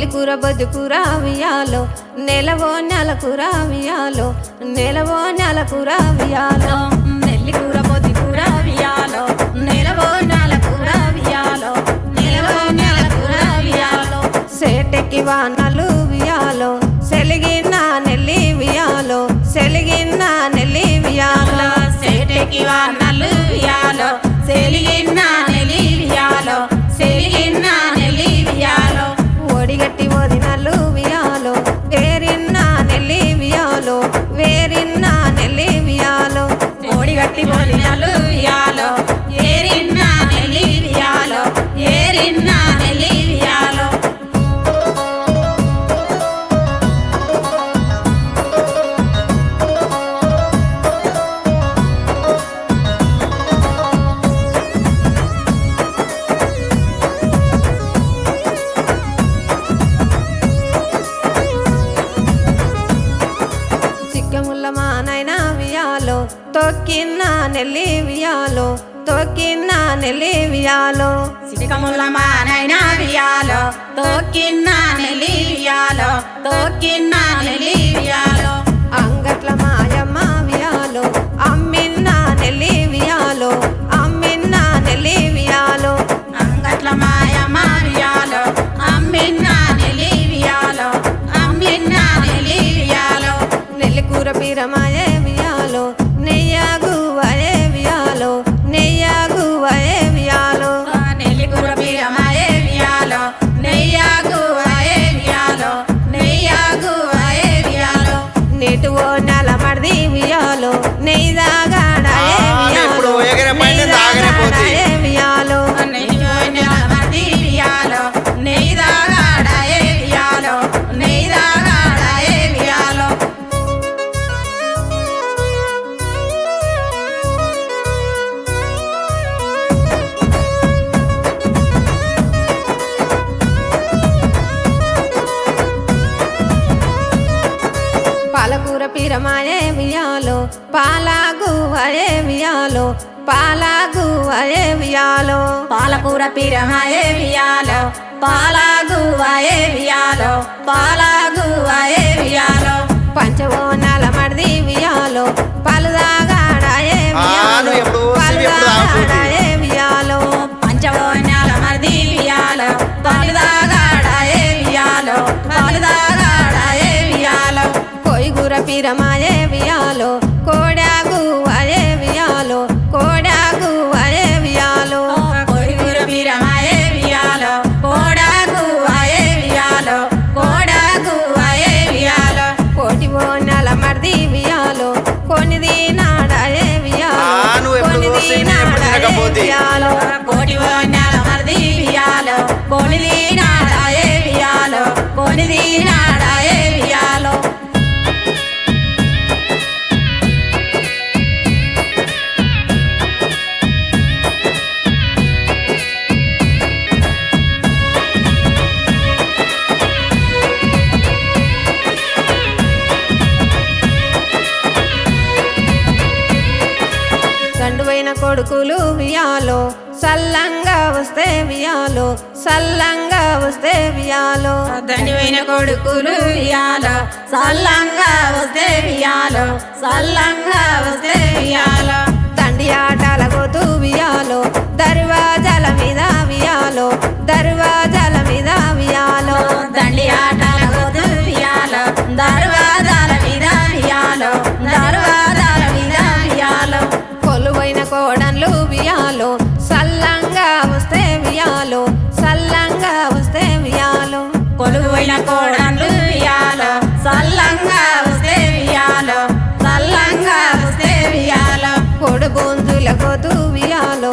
నెల్లికూర బొద్దుకూర వియాలో నెలవో నెలకూర వియాలో నెలవో నెలకూర వియాలో నెల్లికూర బొద్దుకూర వియాలో నెలవో నెలకూర వియాలో నెలవో నెలకూర వియాలో సేటెక్కి వానలు వియాలో సెలిగిన నెల్లి వియాలో సెలిగిన నెల్లి వియాలో సేటెక్కి వానలు వియాలో సెలిగిన నెల్లి వియాలో సెలిగిన నెల్లి వియాలో ఒడిగట్టి వదినలు వియాలో వేరిన్న నెల్లి వియాలో వేరిన్న నెల్లి వియాలో ఓడిగట్టి వదినలు వియాలో ఏరిన్న నెల్లి వియాలో ఏరిన్న నెల్లి వియాలో చిక్కముల్ల మానైనా వియాలో తొక్కిన్న నెల్లి వియాలో తొక్కిన్న నెల్లి వియాలో సిటికముల మానైనా వియాలో తొక్కిన్న నెల్లి వియాలో తొక్కిన్న నెల్లి వియాలో అంగట్ల మాయమ్మ వియాలో అమ్మిన్న నెల్లి వియాలో అమ్మిన్న నెల్లి వియాలో అంగట్ల మాయమ్మ వియాలో అమ్మిన్న నెల్లి వియాలో అమ్మిన్న నెల్లి వియాలో నెల్లికూర పీరమాయే వియాలో నెయ్యాగువయే వియాలో నెయ్యాగువయే వియాలో నెల్లికూర పీరమాయే వియాలో నెయ్యాగువయే వియాలో నెయ్యాగువయే వియాలో నెటువో నెల మడిది వియాలో నెయ్యిదాగాడాయే ఇప్పుడు వియాలో ఎగరే పైన ఆగనే పోతుంది. నెయ్యిదాగాడాయే వియాలో నెయ్యి వియాలో నెయ్యిదాగాడాయే వియాలో నెయ్యిదాగాడాయే వియాలో పాలకూర పీరమాయే వియాలో పాలాగువయే వియాలో పాలాగువయే వియాలో పాలకూర పీరమాయే వియాలో పాలాగువయే వియాలో పాలాగువయే వియాలో పంచవో నెల మడిది వియాలో పలుదాగాడాయే వియాలో నువ్వు ఎప్పుడు వస్తావు, ఎప్పుడు ఆగుతుంది? పలుదాగాడాయే వియాలో పంచవోన్యాల మరిది వియాలో పాలుదాగాడాయే వియాలో పాలుదాగాడాయే వియాలో కొయ్యూర పీరమాయే వియాలో కోడాగువయే వియాలో కోడాగువయే వియాలో కొడుగురు పీరమాయే వియాలో కోడాగువయే వియాలో కోడాగువయే వియాలో కోటివో నెల మడిది వియాలో కొనిది నాడాయే వియాలో నువ్వు ఎప్పుడు కొనిది వస్తే నేను ఎప్పుడు నాడాయే తినకపోతే. వియాలో కోటివోన్యాల మరిది వియాలో కొనిది నాడాయే వియాలో కొనిది నాడాయే వియాలో గండువైన కొడుకులు వియాలో సల్లంగా వస్తే వియాలో సల్లంగా వస్తే వియాలో దండివైన కొడుకులు వియాలో సల్లంగా వస్తే వియాలో సల్లంగా వస్తే వియాలో దండి ఆటల గోతు వియాలో దర్వాజాల మీద వియాలో దర్వాజాల మీద వియాలో దండి ఆటల గోదు వియాలో దర్వాజాల మీద వియాలో దర్వాజాల మీద వియాలో కొలువైన కోడన్లు వియాలో సల్లంగా వస్తే వియాలో సల్లంగా వస్తే వియాలో కొలువైన కోడన్లు వియాలో సల్లంగా వస్తే వియాలో సల్లంగా వస్తే వియాలో కొడుగొంతుల గోతు వియాలో